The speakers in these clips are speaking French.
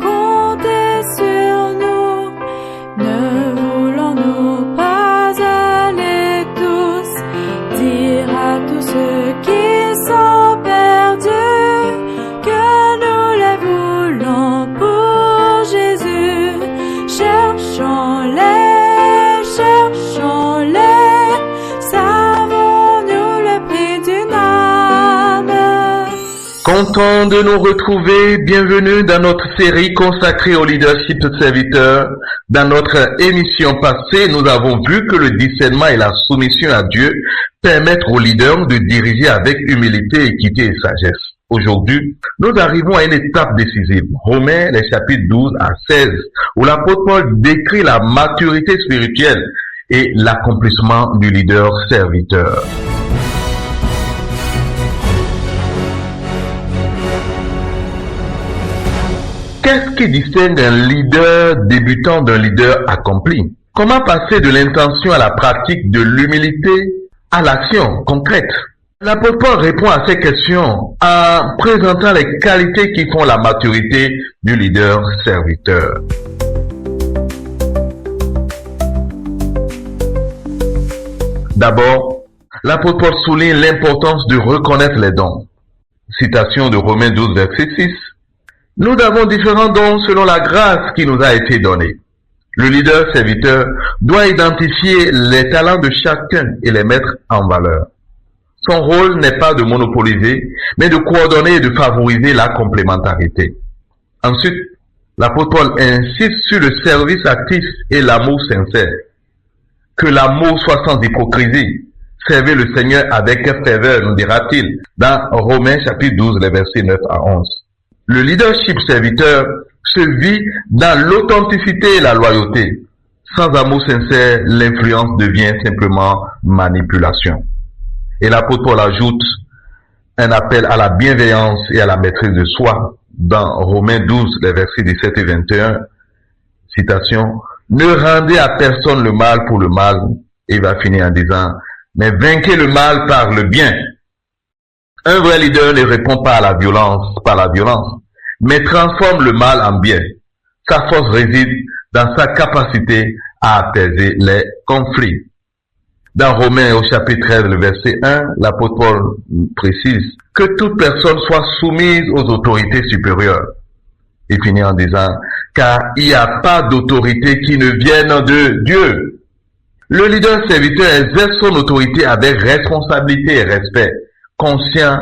compter sur nous. Ne voulons-nous pas aller tous dire à tous ceux qui sont perdus que nous les voulons pour Jésus. Cherchons-les, savons-nous le prix d'une âme? Content de nous retrouver, bienvenue dans notre série consacrée au leadership serviteur. Dans notre émission passée, nous avons vu que le discernement et la soumission à Dieu permettent aux leaders de diriger avec humilité, équité et sagesse. Aujourd'hui, nous arrivons à une étape décisive. Romains, les chapitres 12 à 16, où l'apôtre Paul décrit la maturité spirituelle et l'accomplissement du leader serviteur. Qu'est-ce qui distingue un leader débutant d'un leader accompli? Comment passer de l'intention à la pratique, de l'humilité à l'action concrète? L'apôtre Paul répond à ces questions en présentant les qualités qui font la maturité du leader serviteur. D'abord, l'apôtre Paul souligne l'importance de reconnaître les dons. Citation de Romains 12, verset 6. Nous avons différents dons selon la grâce qui nous a été donnée. Le leader serviteur doit identifier les talents de chacun et les mettre en valeur. Son rôle n'est pas de monopoliser, mais de coordonner et de favoriser la complémentarité. Ensuite, l'apôtre Paul insiste sur le service actif et l'amour sincère. Que l'amour soit sans hypocrisie. Servez le Seigneur avec ferveur, nous dira-t-il, dans Romains chapitre 12, les versets 9 à 11. Le leadership serviteur se vit dans l'authenticité et la loyauté. Sans amour sincère, l'influence devient simplement manipulation. Et l'apôtre Paul ajoute un appel à la bienveillance et à la maîtrise de soi dans Romains 12, les versets 17 et 21. Citation, « Ne rendez à personne le mal pour le mal. » Et il va finir en disant, « Mais vainquez le mal par le bien. » Un vrai leader ne répond pas à la violence par la violence, mais transforme le mal en bien. Sa force réside dans sa capacité à apaiser les conflits. Dans Romains au chapitre 13, le verset 1, l'apôtre Paul précise que toute personne soit soumise aux autorités supérieures. Il finit en disant, car il n'y a pas d'autorité qui ne vienne de Dieu. Le leader serviteur exerce son autorité avec responsabilité et respect, conscient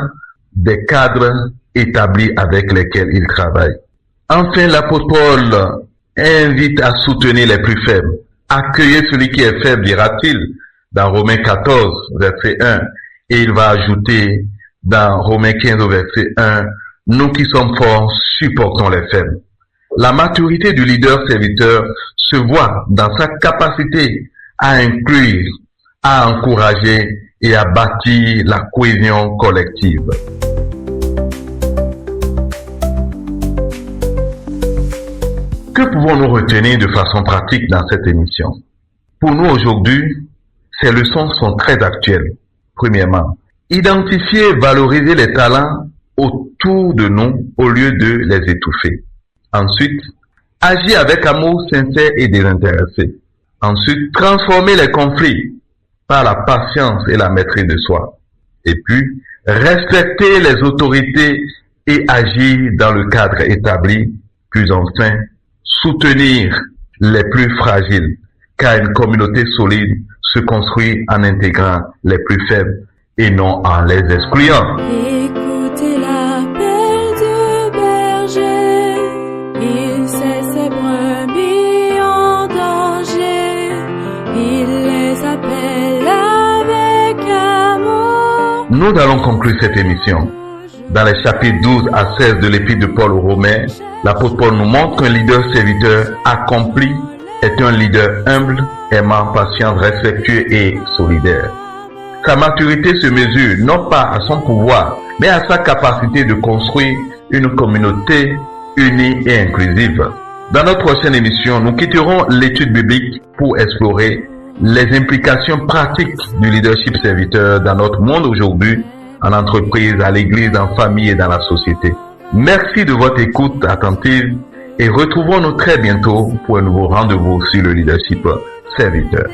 des cadres établis avec lesquels il travaille. Enfin, l'apôtre Paul invite à soutenir les plus faibles. Accueillez celui qui est faible, dira-t-il, dans Romains 14, verset 1. Et il va ajouter dans Romains 15, verset 1, nous qui sommes forts, supportons les faibles. La maturité du leader serviteur se voit dans sa capacité à inclure, à encourager et à bâtir la cohésion collective. Que pouvons-nous retenir de façon pratique dans cette émission? Pour nous aujourd'hui, ces leçons sont très actuelles. Premièrement, identifier et valoriser les talents autour de nous au lieu de les étouffer. Ensuite, agir avec amour sincère et désintéressé. Ensuite, transformer les conflits par la patience et la maîtrise de soi. Et puis, respecter les autorités et agir dans le cadre établi. Puis enfin, soutenir les plus fragiles, car une communauté solide se construit en intégrant les plus faibles et non en les excluant. Écoutez l'appel du berger, il sait ses brebis en danger, il les appelle avec amour. Nous allons conclure cette émission. Dans les chapitres 12 à 16 de l'épître de Paul aux Romains, l'apôtre Paul nous montre qu'un leader serviteur accompli est un leader humble, aimant, patient, respectueux et solidaire. Sa maturité se mesure non pas à son pouvoir, mais à sa capacité de construire une communauté unie et inclusive. Dans notre prochaine émission, nous quitterons l'étude biblique pour explorer les implications pratiques du leadership serviteur dans notre monde aujourd'hui, en entreprise, à l'église, en famille et dans la société. Merci de votre écoute attentive et retrouvons-nous très bientôt pour un nouveau rendez-vous sur le leadership serviteur.